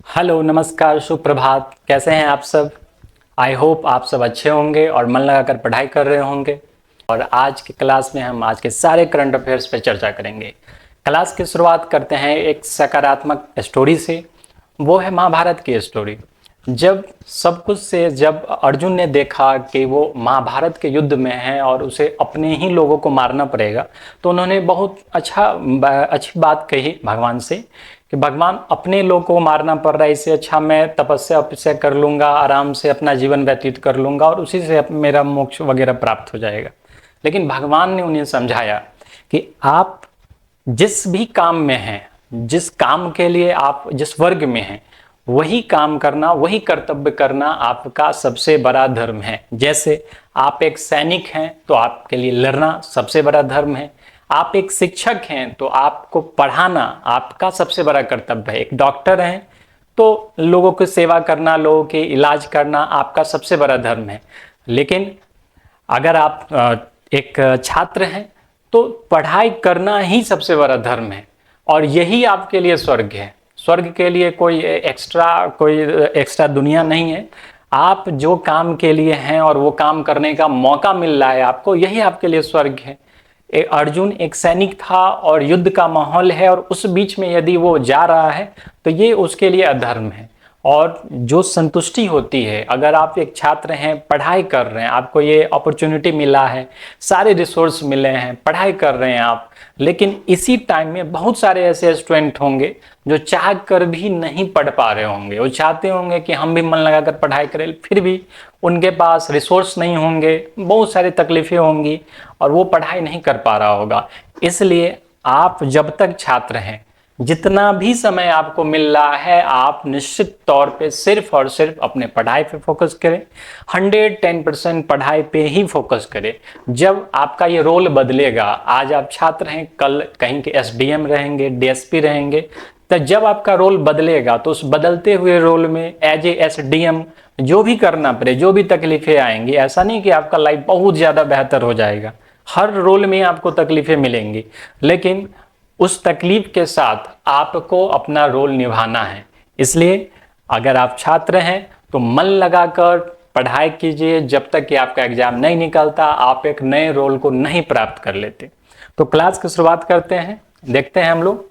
Hello, नमस्कार, सुप्रभात। कैसे हैं आप सब? आई होप आप सब अच्छे होंगे और मन लगाकर पढ़ाई कर रहे होंगे। और आज की क्लास में हम आज के सारे करंट अफेयर्स पर चर्चा करेंगे। क्लास की शुरुआत करते हैं एक सकारात्मक स्टोरी से। वो है महाभारत की स्टोरी। जब अर्जुन ने देखा कि वो महाभारत के युद्ध में है और उसे अपने ही लोगों को मारना पड़ेगा, तो उन्होंने बहुत अच्छी बात कही भगवान से कि भगवान, अपने लोगों को मारना पड़ रहा है, इससे अच्छा मैं तपस्या कर लूँगा, आराम से अपना जीवन व्यतीत कर लूँगा और उसी से मेरा मोक्ष वगैरह प्राप्त हो जाएगा। लेकिन भगवान ने उन्हें समझाया कि आप जिस भी काम में हैं, जिस काम के लिए आप जिस वर्ग में हैं, वही काम करना, वही कर्तव्य करना आपका सबसे बड़ा धर्म है। जैसे आप एक सैनिक हैं तो आपके लिए लड़ना सबसे बड़ा धर्म है। आप एक शिक्षक हैं तो आपको पढ़ाना आपका सबसे बड़ा कर्तव्य है। एक डॉक्टर हैं तो लोगों की सेवा करना, लोगों के इलाज करना आपका सबसे बड़ा धर्म है। लेकिन अगर आप एक छात्र हैं तो पढ़ाई करना ही सबसे बड़ा धर्म है और यही आपके लिए स्वर्ग है। स्वर्ग के लिए कोई एक्स्ट्रा दुनिया नहीं है। आप जो काम के लिए हैं और वो काम करने का मौका मिल रहा है आपको, यही आपके लिए स्वर्ग है। अर्जुन एक सैनिक था और युद्ध का माहौल है और उस बीच में यदि वो जा रहा है तो ये उसके लिए अधर्म है। और जो संतुष्टि होती है, अगर आप एक छात्र हैं, पढ़ाई कर रहे हैं, आपको ये अपॉर्चुनिटी मिला है, सारे रिसोर्स मिले हैं, पढ़ाई कर रहे हैं आप, लेकिन इसी टाइम में बहुत सारे ऐसे स्टूडेंट होंगे जो चाह कर भी नहीं पढ़ पा रहे होंगे। वो चाहते होंगे कि हम भी मन लगाकर पढ़ाई करें, फिर भी उनके पास रिसोर्स नहीं होंगे, बहुत सारी तकलीफें होंगी और वो पढ़ाई नहीं कर पा रहा होगा। इसलिए आप जब तक छात्र हैं, जितना भी समय आपको मिल रहा है, आप निश्चित तौर पे सिर्फ और सिर्फ अपने पढ़ाई पे फोकस करें। 110% पढ़ाई पे ही फोकस करें। जब आपका ये रोल बदलेगा, आज आप छात्र हैं, कल कहीं के एसडीएम रहेंगे, डीएसपी रहेंगे, तो जब आपका रोल बदलेगा तो उस बदलते हुए रोल में एज ए एसडीएम जो भी करना पड़े, जो भी तकलीफें आएंगी, ऐसा नहीं कि आपका लाइफ बहुत ज़्यादा बेहतर हो जाएगा। हर रोल में आपको तकलीफें मिलेंगी, लेकिन उस तकलीफ के साथ आपको अपना रोल निभाना है। इसलिए अगर आप छात्र हैं तो मन लगाकर पढ़ाई कीजिए जब तक कि आपका एग्जाम नहीं निकलता, आप एक नए रोल को नहीं प्राप्त कर लेते। तो क्लास की शुरुआत करते हैं, देखते हैं हम लोग।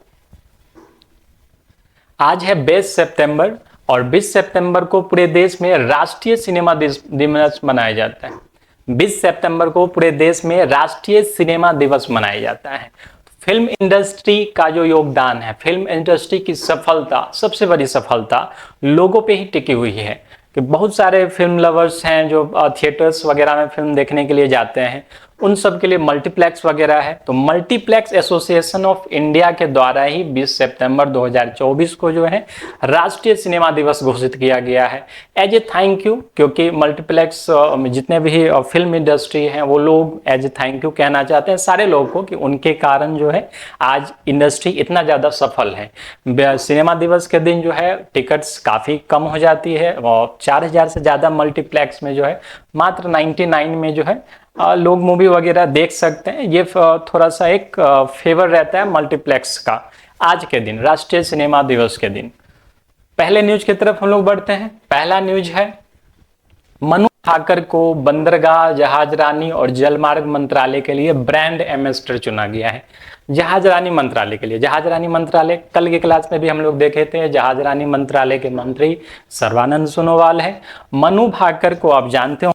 आज है 20 सितंबर और 20 सितंबर को पूरे देश में राष्ट्रीय सिनेमा दिवस मनाया जाता है। 20 सितंबर को पूरे देश में राष्ट्रीय सिनेमा दिवस मनाया जाता है। फिल्म इंडस्ट्री का जो योगदान है, फिल्म इंडस्ट्री की सफलता, सबसे बड़ी सफलता लोगों पे ही टिकी हुई है कि बहुत सारे फिल्म लवर्स हैं जो थिएटर्स वगैरह में फिल्म देखने के लिए जाते हैं। उन सब के लिए मल्टीप्लेक्स वगैरह है, तो मल्टीप्लेक्स एसोसिएशन ऑफ इंडिया के द्वारा ही 20 सितंबर 2024 को जो है राष्ट्रीय सिनेमा दिवस घोषित किया गया है एज ए थैंक यू। क्योंकि मल्टीप्लेक्स जितने भी फिल्म इंडस्ट्री हैं वो लोग एज ए थैंक यू कहना चाहते हैं सारे लोगों को कि उनके कारण जो है आज इंडस्ट्री इतना ज़्यादा सफल है। सिनेमा दिवस के दिन जो है टिकट्स काफ़ी कम हो जाती है और 4000 से ज़्यादा मल्टीप्लेक्स में जो है मात्र 99 में जो है लोग मूवी वगैरह देख सकते हैं। ये थोड़ा सा एक फेवर रहता है मल्टीप्लेक्स का आज के दिन, राष्ट्रीय सिनेमा दिवस के दिन। पहले न्यूज की तरफ हम लोग बढ़ते हैं। पहला न्यूज है, मनु भाकर को बंदरगाह, जहाजरानी और जलमार्ग मंत्रालय के लिए ब्रांड एम्बेसडर चुना गया है। जहाजरानी मंत्रालय के लिए, जहाजरानी मंत्रालय कल की क्लास में भी हम लोग देखे थे, जहाजरानी मंत्रालय के मंत्री सर्बानंद सोनोवाल है। मनु भाकर को आप जानते हो,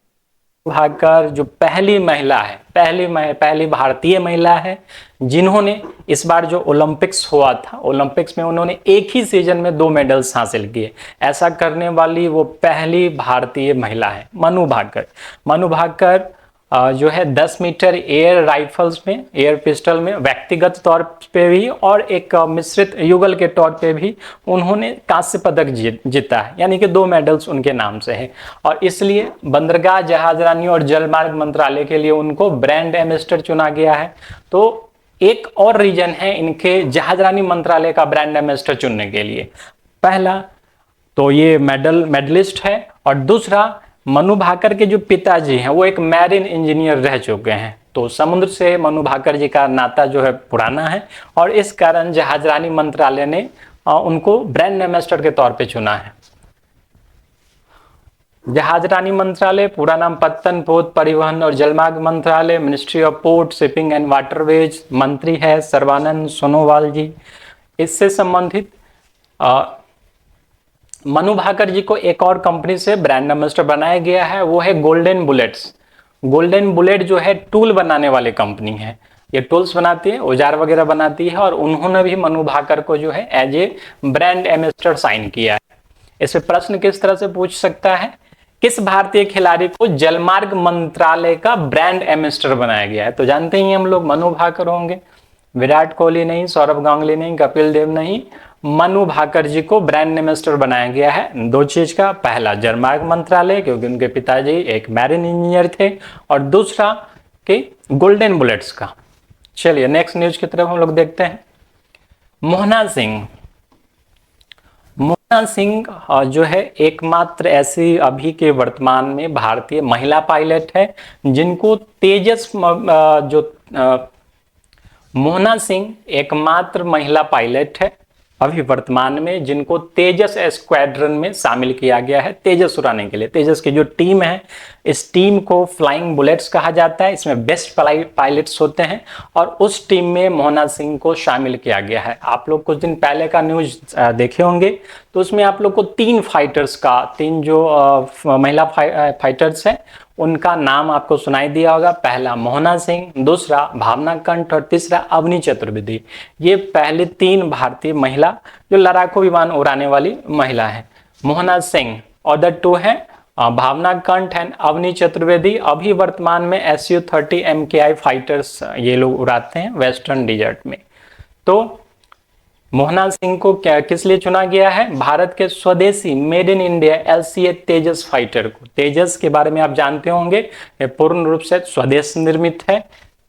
भाकर जो पहली महिला है, पहली भारतीय महिला है जिन्होंने इस बार जो ओलंपिक्स हुआ था, ओलंपिक्स में उन्होंने एक ही सीजन में 2 मेडल्स हासिल किए। ऐसा करने वाली वो पहली भारतीय महिला है मनु भाकर। मनु भाकर जो है 10 मीटर एयर राइफल्स में, एयर पिस्टल में व्यक्तिगत तौर पे भी और एक मिश्रित युगल के तौर पे भी उन्होंने कांस्य पदक जीता है, यानी कि 2 मेडल्स उनके नाम से है। और इसलिए बंदरगाह, जहाजरानी और जलमार्ग मंत्रालय के लिए उनको ब्रांड एम्बेसडर चुना गया है। तो एक और रीजन है इनके जहाजरानी मंत्रालय का ब्रांड एम्बेसडर चुनने के लिए। पहला तो ये मेडलिस्ट है और दूसरा मनु भाकर के जो पिताजी हैं वो एक मैरिन इंजीनियर रह चुके हैं, तो समुद्र से मनु भाकर जी का नाता जो है पुराना है और इस कारण जहाजरानी मंत्रालय ने उनको ब्रांड एम्बेसडर के तौर पे चुना है। जहाजरानी मंत्रालय, पूरा नाम पत्तन, पोत, परिवहन और जलमार्ग मंत्रालय, ministry of port, shipping and waterways, मंत्री है सर्बानंद सोनोवाल जी। इससे संबंधित मनु भाकर जी को एक और कंपनी से ब्रांड एम्बेसडर बनाया गया है, वो है गोल्डन बुलेट्स। गोल्डन बुलेट जो है टूल बनाने वाली कंपनी है, ये टूल्स बनाती है, औजार वगैरह बनाती है, और उन्होंने भी मनु भाकर को जो है as a brand ambassador sign किया है। इस पे प्रश्न किस तरह से पूछ सकता है, किस भारतीय खिलाड़ी को जलमार्ग मंत्रालय का ब्रांड एम्बेसडर बनाया गया है? तो जानते ही हम लोग मनु भाकर होंगे, विराट कोहली नहीं, सौरभ गांगुली नहीं, कपिल देव नहीं, मनु भाकर जी को ब्रांड एम्बेसडर बनाया गया है। दो चीज का, पहला जलमार्ग मंत्रालय क्योंकि उनके पिताजी एक मैरिन इंजीनियर थे, और दूसरा कि गोल्डन बुलेट्स का। चलिए नेक्स्ट न्यूज की तरफ हम लोग देखते हैं। मोहना सिंह, मोहना सिंह जो है एकमात्र ऐसी अभी के वर्तमान में भारतीय महिला पायलट है जिनको तेजस मोहना सिंह एकमात्र महिला पायलट है अभी वर्तमान में जिनको तेजस स्क्वाड्रन में शामिल किया गया है तेजस उड़ाने के लिए। तेजस की जो टीम है, इस टीम को फ्लाइंग बुलेट्स कहा जाता है, इसमें बेस्ट पायलट्स होते हैं, और उस टीम में मोहना सिंह को शामिल किया गया है। आप लोग कुछ दिन पहले का न्यूज देखे होंगे, तो उसमें आप लोग को तीन जो महिला फाइटर्स हैं उनका नाम आपको सुनाई दिया होगा। पहला मोहना सिंह, दूसरा भावना कंठ, और तीसरा अवनी चतुर्वेदी। ये पहले तीन भारतीय महिला जो लड़ाकू विमान उड़ाने वाली महिला है। मोहना सिंह, अदर टू है भावना कंठ एंड अवनी चतुर्वेदी। अभी वर्तमान में Su-30 MKI फाइटर्स ये लोग उड़ाते हैं वेस्टर्न डिजर्ट में। तो मोहना सिंह को किस लिए चुना गया है? भारत के स्वदेशी made in India LCA Tejas fighter को। तेजस के बारे में आप जानते होंगे, ये पूर्ण रूप से स्वदेश निर्मित है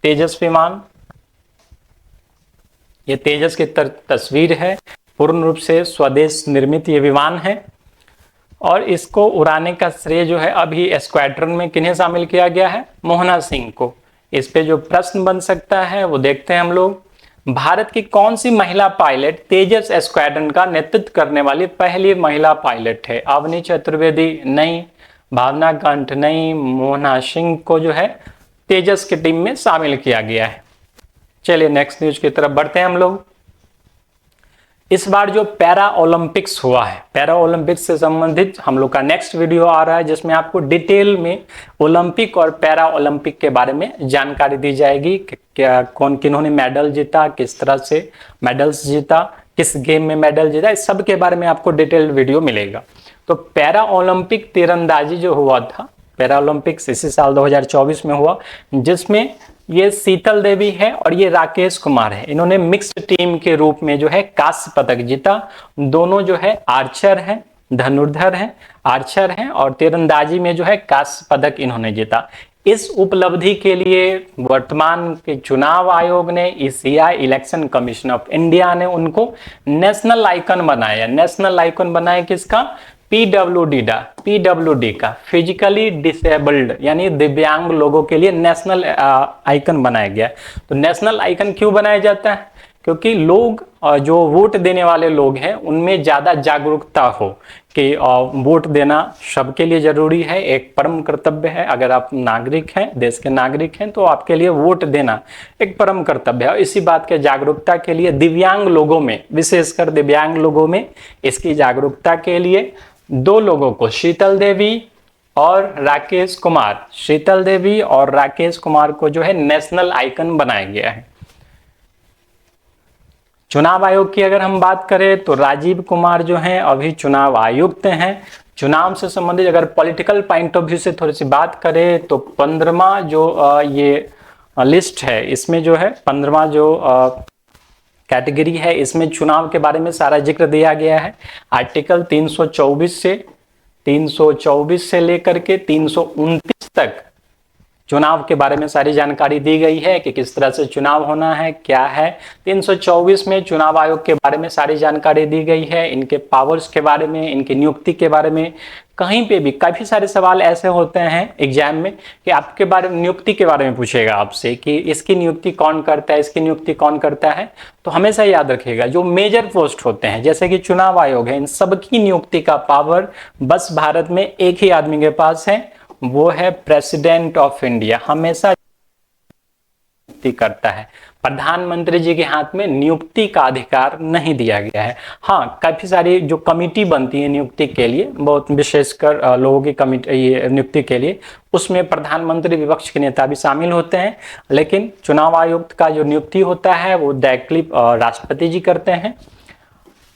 तेजस विमान। ये तेजस की तस्वीर है, पूर्ण रूप से स्वदेश निर्मित ये विमान है, और इसको उड़ाने का श्रेय जो है अभी स्क्वाड्रन में किन्हें शामिल किया गया है? मोहना सिंह को। इस पे जो प्रश्न बन सकता है वो देखते हैं हम लोग। भारत की कौन सी महिला पायलट तेजस स्क्वाड्रन का नेतृत्व करने वाली पहली महिला पायलट है? अवनी चतुर्वेदी नहीं, भावना कंठ नहीं, मोहना सिंह को जो है तेजस की टीम में शामिल किया गया है। चलिए नेक्स्ट न्यूज की तरफ बढ़ते हैं हम लोग। इस बार जो पैरा ओलंपिक्स हुआ है, पैरा ओलंपिक्स से संबंधित हम लोग का नेक्स्ट वीडियो आ रहा है जिसमें आपको डिटेल में ओलंपिक और पैरा ओलंपिक के बारे में जानकारी दी जाएगी कि क्या कौन किन्होंने मेडल जीता, किस तरह से मेडल्स जीता, किस गेम में मेडल जीता, इस सब के बारे में आपको डिटेल्ड वीडियो मिलेगा। तो पैरा ओलंपिक तीरंदाजी जो हुआ था, पैरा ओलंपिक्स इसी साल 2024 में हुआ, जिसमें ये शीतल देवी है और ये राकेश कुमार है। इन्होंने मिक्स्ड टीम के रूप में जो है कांस्य पदक जीता। दोनों जो है आर्चर हैं, धनुर्धर हैं, आर्चर हैं, और तीरंदाजी में जो है कांस्य पदक इन्होंने जीता। इस उपलब्धि के लिए वर्तमान के चुनाव आयोग ने, ECI election commission of India ने उनको नेशनल आइकन बनाया। नेशनल आइकन बनाया किसका? PWD का, फिजिकली डिसेबल्ड यानी दिव्यांग लोगों के लिए नेशनल आइकन बनाया गया। तो नेशनल आइकन क्यों बनाया जाता है? क्योंकि लोग जो वोट देने वाले लोग हैं उनमें ज़्यादा जागरूकता हो कि वोट देना सबके लिए जरूरी है, एक परम कर्तव्य है। अगर आप नागरिक हैं, देश के नागरिक हैं, तो आपके लिए वोट देना एक परम कर्तव्य है। इसी बात के जागरूकता के लिए दिव्यांग लोगों में, विशेषकर दिव्यांग लोगों में इसकी जागरूकता के लिए दो लोगों को, शीतल देवी और राकेश कुमार, शीतल देवी और राकेश कुमार को जो है नेशनल आइकन बनाया गया है। चुनाव आयोग की अगर हम बात करें तो राजीव कुमार जो हैं अभी चुनाव आयुक्त हैं। चुनाव से संबंधित अगर पॉलिटिकल पॉइंट ऑफ व्यू से थोड़ी सी बात करें तो 15वां जो ये लिस्ट है, इसमें जो है 15वां जो कैटेगरी है, इसमें चुनाव के बारे में सारा जिक्र दिया गया है। आर्टिकल 324 से लेकर के 329 तक चुनाव के बारे में सारी जानकारी दी गई है कि किस तरह से चुनाव होना है, क्या है। 324 में चुनाव आयोग के बारे में सारी जानकारी दी गई है, इनके पावर्स के बारे में, इनकी नियुक्ति के बारे में। कहीं पे भी काफी सारे सवाल ऐसे होते हैं एग्जाम में कि आपके बारे में, नियुक्ति के बारे में पूछेगा आपसे कि इसकी नियुक्ति कौन करता है, इसकी नियुक्ति कौन करता है। तो हमेशा याद रखिएगा जो मेजर पोस्ट होते हैं जैसे कि चुनाव आयोग है, इन सबकी नियुक्ति का पावर बस भारत में एक ही आदमी के पास है, वो है प्रेसिडेंट ऑफ इंडिया। हमेशा नियुक्ति करता है, प्रधानमंत्री जी के हाथ में नियुक्ति का अधिकार नहीं दिया गया है। हाँ, काफी सारी जो कमिटी बनती है नियुक्ति के लिए, बहुत विशेषकर लोगों की कमिटी नियुक्ति के लिए, उसमें प्रधानमंत्री विपक्ष के नेता भी शामिल होते हैं, लेकिन चुनाव आयुक्त का जो नियुक्ति होता है वो डायरेक्टली राष्ट्रपति जी करते हैं।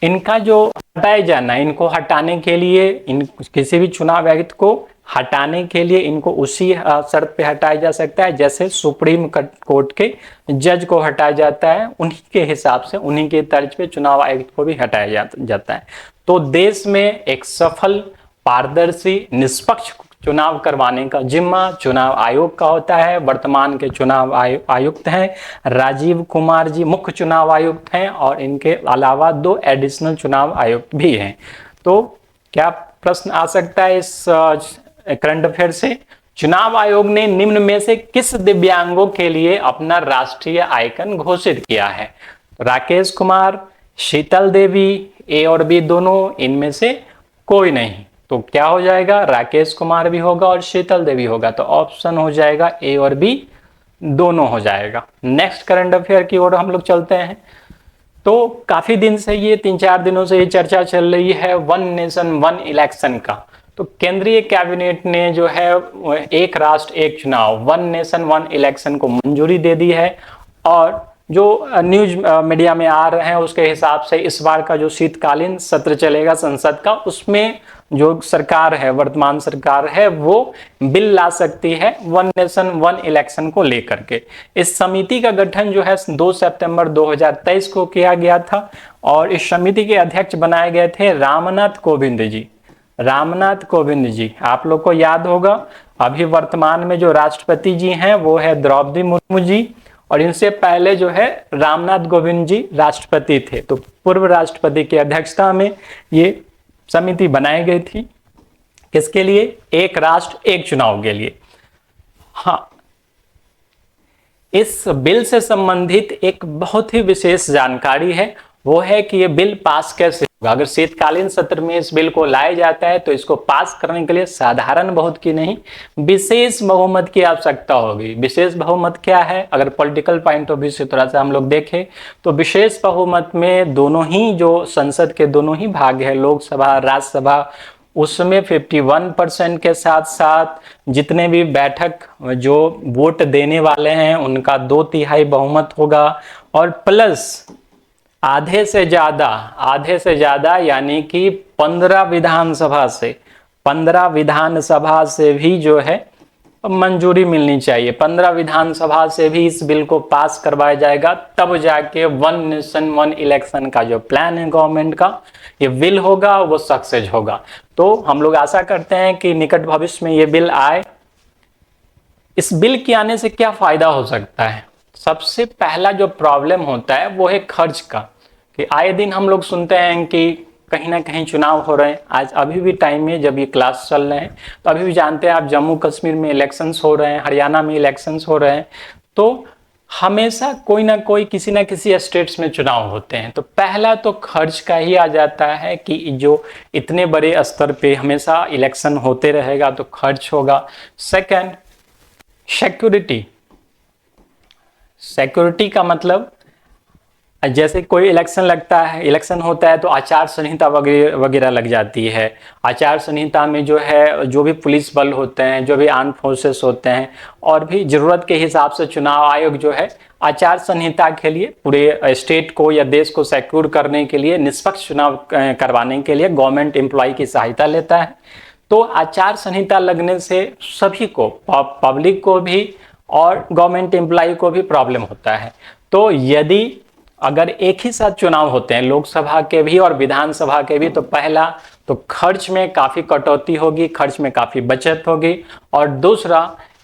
इनका जो हटाए जाना, इनको हटाने के लिए, इन किसी भी चुनाव आयुक्त को हटाने के लिए इनको उसी शर्त पे हटाया जा सकता है जैसे सुप्रीम कोर्ट के जज को हटाया जाता है, उन्हीं के हिसाब से, उन्हीं के तर्ज पे चुनाव आयुक्त को भी हटाया जाता है। तो देश में एक सफल, पारदर्शी, निष्पक्ष चुनाव करवाने का जिम्मा चुनाव आयोग का होता है। वर्तमान के चुनाव आयुक्त हैं राजीव कुमार जी, मुख्य चुनाव आयुक्त हैं, और इनके अलावा 2 एडिशनल चुनाव आयुक्त भी हैं। तो क्या प्रश्न आ सकता है इस करंट अफेयर से? चुनाव आयोग ने निम्न में से किस दिव्यांगों के लिए अपना राष्ट्रीय आइकन घोषित किया है? राकेश कुमार, शीतल देवी, ए और बी दोनों, इनमें से कोई नहीं। तो क्या हो जाएगा? राकेश कुमार भी होगा और शीतल देवी होगा। तो ऑप्शन हो जाएगा ए और बी दोनों हो जाएगा। नेक्स्ट करंट अफेयर की ओर हम लोग चलते हैं। तो काफी दिन से ये 3-4 दिनों से ये चर्चा चल रही है वन नेशन वन इलेक्शन का। तो केंद्रीय कैबिनेट ने जो है एक राष्ट्र एक चुनाव, वन नेशन वन इलेक्शन को मंजूरी दे दी है, और जो न्यूज मीडिया में आ रहे हैं उसके हिसाब से इस बार का जो शीतकालीन सत्र चलेगा संसद का, उसमें जो सरकार है, वर्तमान सरकार है, वो बिल ला सकती है वन नेशन वन इलेक्शन को लेकर के। इस समिति का गठन जो है 2 सितंबर 2023 को किया गया था, और इस समिति के अध्यक्ष बनाए गए थे रामनाथ कोविंद जी। रामनाथ कोविंद जी, आप लोग को याद होगा, अभी वर्तमान में जो राष्ट्रपति जी हैं वो है द्रौपदी मुर्मू जी, और इनसे पहले जो है रामनाथ कोविंद जी राष्ट्रपति थे। तो पूर्व राष्ट्रपति की अध्यक्षता में ये समिति बनाई गई थी, किसके लिए? एक राष्ट्र एक चुनाव के लिए। हाँ, इस बिल से संबंधित एक बहुत ही विशेष जानकारी है, वो है कि ये बिल पास कैसे होगा। अगर शीतकालीन सत्र में इस बिल को लाया जाता है तो इसको पास करने के लिए साधारण बहुमत की नहीं, विशेष बहुमत की आवश्यकता होगी। विशेष बहुमत क्या है? अगर पॉलिटिकल पॉइंट ऑफ व्यू से थोड़ा सा हम लोग देखें तो विशेष बहुमत में दोनों ही जो संसद के दोनों ही भाग है, लोकसभा, राज्यसभा, उसमें 51% के साथ साथ जितने भी बैठक जो वोट देने वाले हैं उनका 2/3 बहुमत होगा, और प्लस आधे से ज्यादा यानी कि 15 विधानसभा से भी जो है मंजूरी मिलनी चाहिए। 15 विधानसभा से भी इस बिल को पास करवाया जाएगा, तब जाके वन नेशन वन इलेक्शन का जो प्लान है गवर्नमेंट का, ये बिल होगा, वो सक्सेस होगा। तो हम लोग आशा करते हैं कि निकट भविष्य में ये बिल आए। इस बिल के आने से क्या फायदा हो सकता है? सबसे पहला जो प्रॉब्लम होता है वो है खर्च का, कि आए दिन हम लोग सुनते हैं कि कहीं ना कहीं चुनाव हो रहे हैं। आज अभी भी टाइम में जब ये क्लास चल रहे हैं तो अभी भी जानते हैं आप, जम्मू कश्मीर में इलेक्शंस हो रहे हैं, हरियाणा में इलेक्शंस हो रहे हैं। तो हमेशा कोई ना कोई, किसी ना किसी स्टेट्स में चुनाव होते हैं। तो पहला तो खर्च का ही आ जाता है कि जो इतने बड़े स्तर पे हमेशा इलेक्शन होते रहेगा तो खर्च होगा। सेकंड, सिक्योरिटी का मतलब, जैसे कोई इलेक्शन लगता है, इलेक्शन होता है तो आचार संहिता वगैरह लग जाती है। आचार संहिता में जो है, जो भी पुलिस बल होते हैं, जो भी आर्म फोर्सेस होते हैं, और भी जरूरत के हिसाब से चुनाव आयोग जो है आचार संहिता के लिए पूरे स्टेट को या देश को सिक्योर करने के लिए, निष्पक्ष चुनाव करवाने के लिए गवर्नमेंट एम्प्लॉय की सहायता लेता है। तो आचार संहिता लगने से सभी को, पब्लिक को भी और गवर्नमेंट एम्प्लॉय को भी प्रॉब्लम होता है। तो यदि अगर एक ही साथ चुनाव होते हैं, लोकसभा के भी और विधानसभा के भी, तो पहला तो खर्च में काफी कटौती होगी, खर्च में काफी बचत होगी, और दूसरा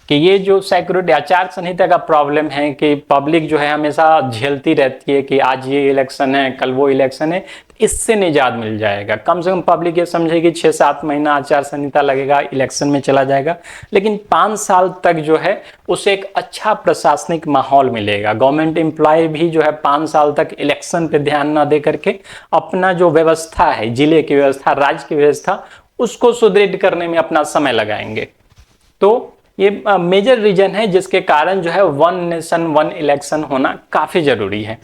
कि ये जो सिक्योरिटी आचार संहिता का प्रॉब्लम है कि पब्लिक जो है हमेशा झेलती रहती है कि आज ये इलेक्शन है, कल वो इलेक्शन है, इससे निजात मिल जाएगा। कम से कम पब्लिक ये समझेगी 6-7 महीना आचार संहिता लगेगा, इलेक्शन में चला जाएगा, लेकिन 5 साल तक जो है उसे एक अच्छा प्रशासनिक माहौल मिलेगा। गवर्नमेंट एम्प्लॉय भी जो है 5 साल तक इलेक्शन पे ध्यान न दे करके अपना जो व्यवस्था है, जिले की व्यवस्था, राज्य की व्यवस्था, उसको सुदृढ़ करने में अपना समय लगाएंगे। तो ये मेजर रीजन है जिसके कारण जो है वन नेशन वन इलेक्शन होना काफी जरूरी है।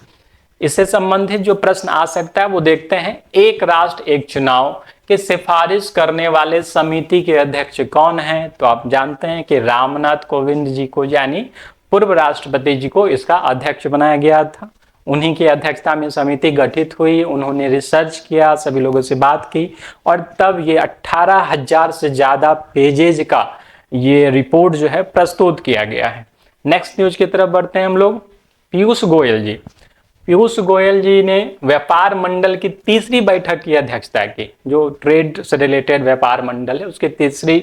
इससे संबंधित जो प्रश्न आ सकता है वो देखते हैं। एक राष्ट्र एक चुनाव की सिफारिश करने वाले समिति के अध्यक्ष कौन हैं? तो आप जानते हैं कि रामनाथ कोविंद जी को, यानी पूर्व राष्ट्रपति जी को इसका अध्यक्ष बनाया गया था। उन्हीं की अध्यक्षता में समिति गठित हुई, उन्होंने रिसर्च किया, सभी लोगों से बात की और तब ये 18,000 से ज्यादा पेजेज का ये रिपोर्ट जो है प्रस्तुत किया गया है। नेक्स्ट न्यूज की तरफ बढ़ते हैं हम लोग। पीयूष गोयल जी, पीयूष गोयल जी ने व्यापार मंडल की तीसरी बैठक की अध्यक्षता की। जो ट्रेड से रिलेटेड व्यापार मंडल है उसकी तीसरी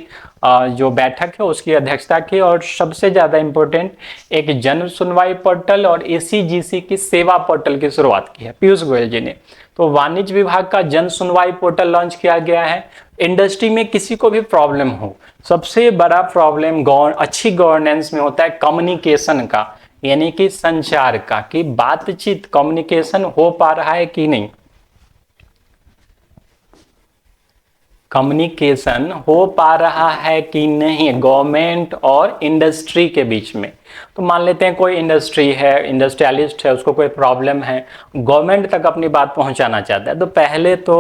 जो बैठक है उसकी अध्यक्षता की, और सबसे ज्यादा इंपॉर्टेंट एक जन सुनवाई पोर्टल और एसीजीसी की सेवा पोर्टल की शुरुआत की है पीयूष गोयल जी ने। तो वाणिज्य विभाग का जन सुनवाई पोर्टल लॉन्च किया गया है। इंडस्ट्री में किसी को भी प्रॉब्लम हो, सबसे बड़ा प्रॉब्लम अच्छी गवर्नेंस में होता है कम्युनिकेशन का, यानी कि संचार का, कि बातचीत कम्युनिकेशन हो पा रहा है कि नहीं, कम्युनिकेशन हो पा रहा है कि नहीं गवर्नमेंट और इंडस्ट्री के बीच में। तो मान लेते हैं कोई इंडस्ट्री है, इंडस्ट्रियलिस्ट है, उसको कोई प्रॉब्लम है, गवर्नमेंट तक अपनी बात पहुंचाना चाहता है। तो पहले तो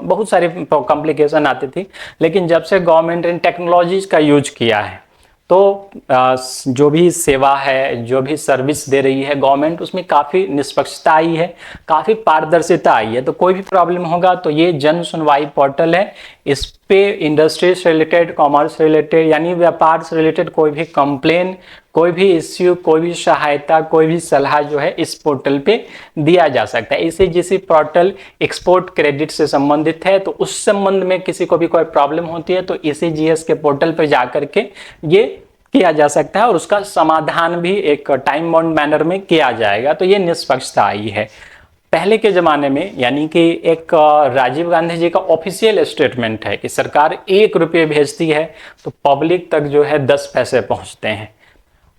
बहुत सारी कॉम्प्लिकेशन आती थी, लेकिन जब से गवर्नमेंट ने टेक्नोलॉजीज का यूज किया है तो जो भी सेवा है, जो भी सर्विस दे रही है गवर्नमेंट, उसमें काफ़ी निष्पक्षता आई है, काफ़ी पारदर्शिता आई है। तो कोई भी प्रॉब्लम होगा तो ये जन सुनवाई पोर्टल है, इस पे इंडस्ट्री से रिलेटेड, कॉमर्स से रिलेटेड, यानी व्यापार से रिलेटेड कोई भी कंप्लेन, कोई भी इश्यू, कोई भी सहायता, कोई भी सलाह जो है इस पोर्टल पे दिया जा सकता है। इसे जिस पोर्टल एक्सपोर्ट क्रेडिट से संबंधित है, तो उस संबंध में किसी को भी कोई प्रॉब्लम होती है तो ECGS के पोर्टल पर जा करके ये किया जा सकता है और उसका समाधान भी एक टाइम बाउंड मैनर में किया जाएगा। तो ये निष्पक्षता आई है। पहले के ज़माने में, यानी कि एक राजीव गांधी जी का ऑफिशियल स्टेटमेंट है कि सरकार 1 रुपये भेजती है तो पब्लिक तक जो है 10 पैसे पहुंचते हैं।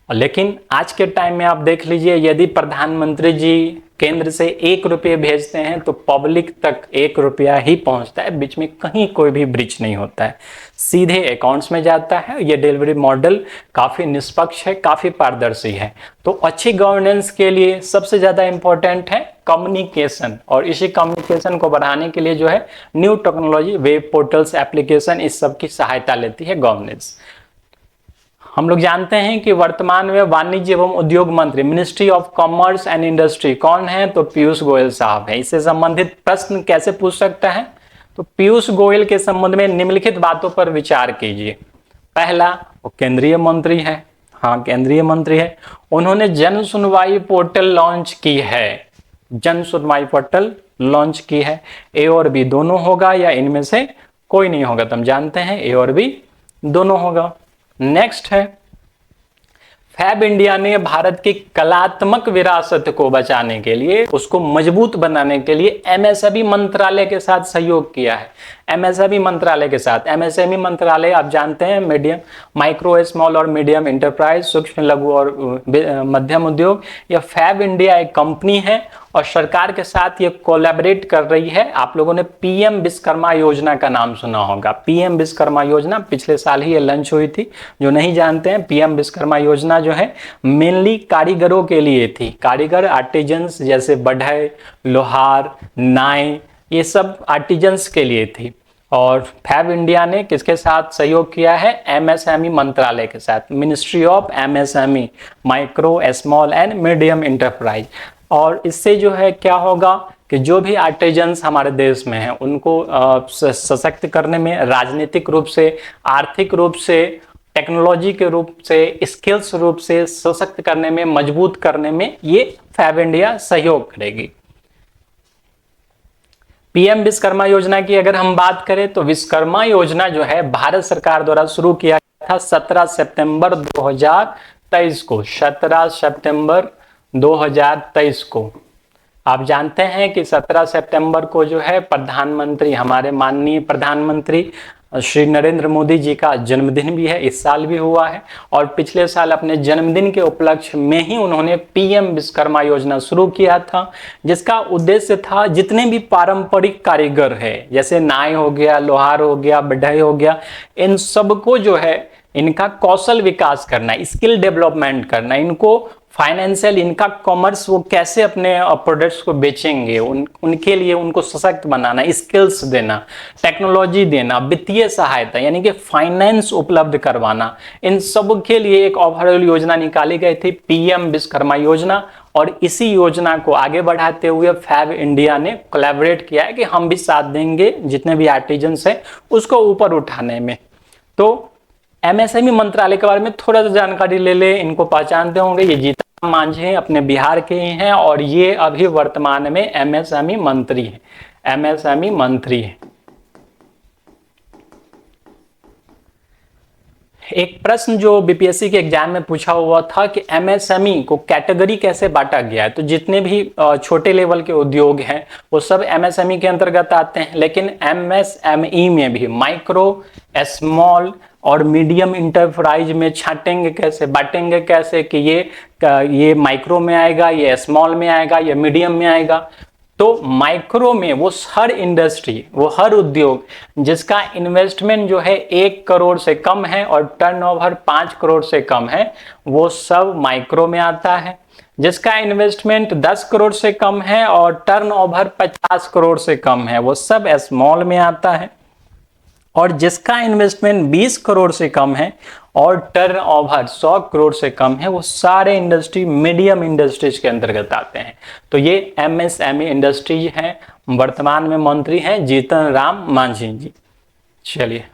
लेकिन आज के टाइम में आप देख लीजिए, यदि प्रधानमंत्री जी केंद्र से 1 रुपये भेजते हैं तो पब्लिक तक 1 रुपया ही पहुंचता है, बीच में कहीं कोई भी ब्रिज नहीं होता है, सीधे अकाउंट्स में जाता है। ये डिलीवरी मॉडल काफ़ी निष्पक्ष है, काफ़ी पारदर्शी है। तो अच्छी गवर्नेंस के लिए सबसे ज़्यादा इंपॉर्टेंट है कम्युनिकेशन, और इसी कम्युनिकेशन को बढ़ाने के लिए जो है new technology, web portals, application, इस सब की सहायता लेती है गवर्नेंस। हम लोग जानते हैं कि वर्तमान में वाणिज्य एवं उद्योग मंत्री, ministry of commerce and industry कौन है? तो पीयूष गोयल साहब है। इससे संबंधित प्रश्न कैसे पूछ सकता है? तो पीयूष गोयल के संबंध में निम्नलिखित बातों पर विचार कीजिए। पहला, वो केंद्रीय मंत्री है, हाँ केंद्रीय मंत्री है, उन्होंने जन सुनवाई पोर्टल लॉन्च की है, जन सुनवाई पोर्टल लॉन्च की है। ए और बी दोनों होगा या इनमें से कोई नहीं होगा? तो हम जानते हैं ए और बी दोनों होगा। नेक्स्ट है, फैब इंडिया ने भारत की कलात्मक विरासत को बचाने के लिए, उसको मजबूत बनाने के लिए MSME मंत्रालय के साथ सहयोग किया है। MSME मंत्रालय के साथ, MSME मंत्रालय आप जानते हैं मीडियम, माइक्रो, स्मॉल और मीडियम एंटरप्राइज, सूक्ष्म, लघु और मध्यम उद्योग। यह फैब इंडिया एक कंपनी है और सरकार के साथ ये कोलैबोरेट कर रही है। आप लोगों ने PM विश्वकर्मा योजना का नाम सुना होगा। PM विश्वकर्मा योजना पिछले साल ही ये लॉन्च हुई थी। जो नहीं जानते हैं, PM विश्वकर्मा योजना जो है मेनली कारीगरों के लिए थी। कारीगर, आर्टिजन्स, जैसे बढ़ई, लोहार, नाई, ये सब आर्टिजन्स के लिए थी। और फैब इंडिया ने किसके साथ सहयोग किया है? MSME मंत्रालय के साथ, ministry of MSME, micro, small and medium enterprise. और इससे जो है क्या होगा कि जो भी आर्टिजन्स हमारे देश में हैं उनको सशक्त करने में, राजनीतिक रूप से, आर्थिक रूप से, टेक्नोलॉजी के रूप से, स्किल्स रूप से सशक्त करने में, मजबूत करने में ये फैब इंडिया सहयोग करेगी। PM विश्वकर्मा योजना की अगर हम बात करें तो विश्वकर्मा योजना जो है भारत सरकार द्वारा शुरू किया था 17 सितंबर 2023 को, 17 सितंबर 2023 को। आप जानते हैं कि 17 सितंबर को जो है प्रधानमंत्री, हमारे माननीय प्रधानमंत्री श्री नरेंद्र मोदी जी का जन्मदिन भी है, इस साल भी हुआ है। और पिछले साल अपने जन्मदिन के उपलक्ष्य में ही उन्होंने पीएम विश्वकर्मा योजना शुरू किया था, जिसका उद्देश्य था जितने भी पारंपरिक कारीगर है, जैसे नाई हो गया, लोहार हो गया, बढ़ई हो गया, इन सबको जो है इनका कौशल विकास करना, स्किल डेवलपमेंट करना, इनको फाइनेंशियल, इनका कॉमर्स, वो कैसे अपने प्रोडक्ट्स को बेचेंगे, उनके लिए उनको सशक्त बनाना, स्किल्स देना, टेक्नोलॉजी देना, वित्तीय सहायता यानी कि फाइनेंस उपलब्ध करवाना, इन सब के लिए एक ओवरऑल योजना निकाली गई थी, पीएम विश्वकर्मा योजना। और इसी योजना को आगे बढ़ाते हुए फैब इंडिया ने कोलैबोरेट किया है कि हम भी साथ देंगे जितने भी आर्टिजन्स हैं उसको ऊपर उठाने में। तो एमएसएमई मंत्रालय के बारे में थोड़ा सा जानकारी ले ले, इनको पहचानते होंगे, ये जीतन मांझी हैं, अपने बिहार के ही हैं और ये अभी वर्तमान में एमएसएमई मंत्री हैं, एमएसएमई मंत्री हैं। एक प्रश्न जो बीपीएससी के एग्जाम में पूछा हुआ था कि एमएसएमई को कैटेगरी कैसे बांटा गया है, तो जितने भी छोटे लेवल के उद्योग हैं वो सब एमएसएमई के अंतर्गत आते हैं, लेकिन एमएसएमई में भी माइक्रो, स्मॉल और मीडियम इंटरप्राइज में छांटेंगे कैसे, बांटेंगे कैसे कि ये माइक्रो में आएगा, ये स्मॉल में आएगा, ये मीडियम में आएगा। तो माइक्रो में वो हर इंडस्ट्री, वो हर उद्योग जिसका इन्वेस्टमेंट जो है 1 करोड़ से कम है और टर्नओवर 5 करोड़ से कम है, वो सब माइक्रो में आता है। जिसका इन्वेस्टमेंट 10 करोड़ से कम है और टर्नओवर 50 करोड़ से कम है, वो सब स्मॉल में आता है। और जिसका इन्वेस्टमेंट 20 करोड़ से कम है और टर्नओवर 100 करोड़ से कम है, वो सारे इंडस्ट्री मीडियम इंडस्ट्रीज के अंतर्गत आते हैं। तो ये एमएसएमई इंडस्ट्रीज हैं, वर्तमान में मंत्री हैं जीतन राम मांझी जी। चलिए,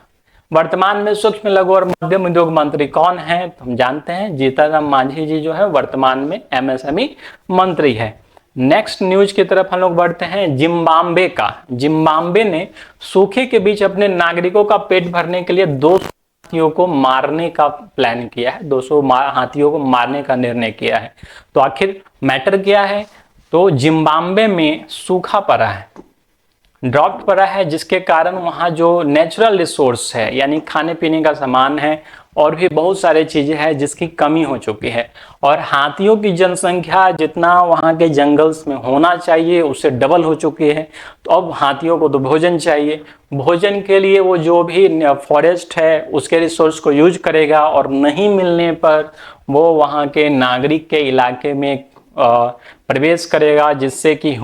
वर्तमान में सूक्ष्म लघु और मध्यम उद्योग मंत्री कौन है, तो हम जानते हैं जीतन राम मांझी जी जो है वर्तमान में एमएसएमई मंत्री है। नेक्स्ट न्यूज की तरफ हम लोग बढ़ते हैं। जिम्बाब्वे का, जिम्बाब्वे ने सूखे के बीच अपने नागरिकों का पेट भरने के लिए 200 हाथियों को मारने का प्लान किया है, 200 हाथियों को मारने का निर्णय किया है। तो आखिर मैटर क्या है, तो जिम्बाब्वे में सूखा पड़ा है, ड्रॉट पड़ा है, जिसके कारण वहाँ जो नेचुरल रिसोर्स है यानी खाने पीने का सामान है और भी बहुत सारे चीजें हैं जिसकी कमी हो चुकी है। और हाथियों की जनसंख्या जितना वहाँ के जंगल्स में होना चाहिए उससे डबल हो चुकी है। तो अब हाथियों को तो भोजन चाहिए, भोजन के लिए वो जो भी फॉरेस्ट है उसके रिसोर्स को यूज करेगा और नहीं मिलने पर वो वहाँ के नागरिक के इलाके में प्रवेश करेगा, जिससे कि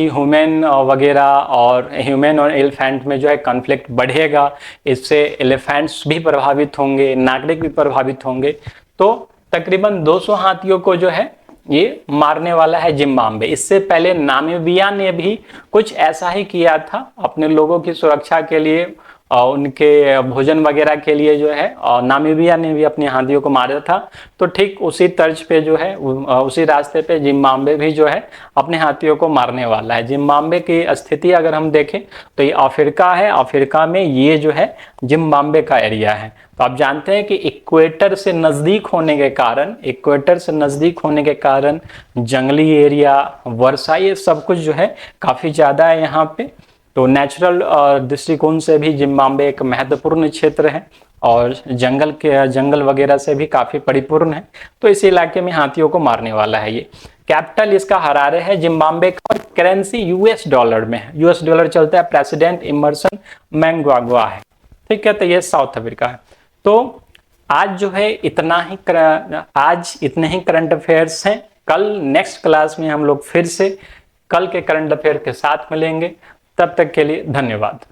ह्यूमन वगैरह और ह्यूमन और एलिफेंट में जो है कॉन्फ्लिक्ट बढ़ेगा। इससे एलिफेंट्स भी प्रभावित होंगे, नागरिक भी प्रभावित होंगे। तो तकरीबन 200 हाथियों को जो है ये मारने वाला है जिम्बाब्वे। इससे पहले नामीबिया ने भी कुछ ऐसा ही किया था अपने लोगों की सुरक्षा के लिए, उनके भोजन वगैरह के लिए जो है, और नामीबिया ने भी अपने हाथियों को मारा था। तो ठीक उसी तर्ज पे जो है, उसी रास्ते पे जिम्बाब्वे भी जो है अपने हाथियों को मारने वाला है। जिम्बाब्वे की स्थिति अगर हम देखें तो ये अफ्रीका है, अफ्रीका में ये जो है जिम्बाब्वे का एरिया है। तो आप जानते हैं कि इक्वेटर से नज़दीक होने के कारण जंगली एरिया, वर्षा, ये सब कुछ जो है काफ़ी ज़्यादा है यहाँ पे। तो नेचुरल दृष्टिकोण से भी जिम्बाब्वे एक महत्वपूर्ण क्षेत्र है और जंगल वगैरह से भी काफ़ी परिपूर्ण है। तो इस इलाके में हाथियों को मारने वाला है ये। कैपिटल इसका हरारे है जिम्बाब्वे का, और करेंसी यूएस डॉलर में है, यूएस डॉलर चलता है। प्रेसिडेंट इमर्सन मैनंगग्वा है, ठीक है। तो ये साउथ अफ्रीका है। तो आज जो है आज इतने ही करंट अफेयर्स हैं। कल नेक्स्ट क्लास में हम लोग फिर से कल के करंट अफेयर के साथ मिलेंगे। तब तक के लिए धन्यवाद।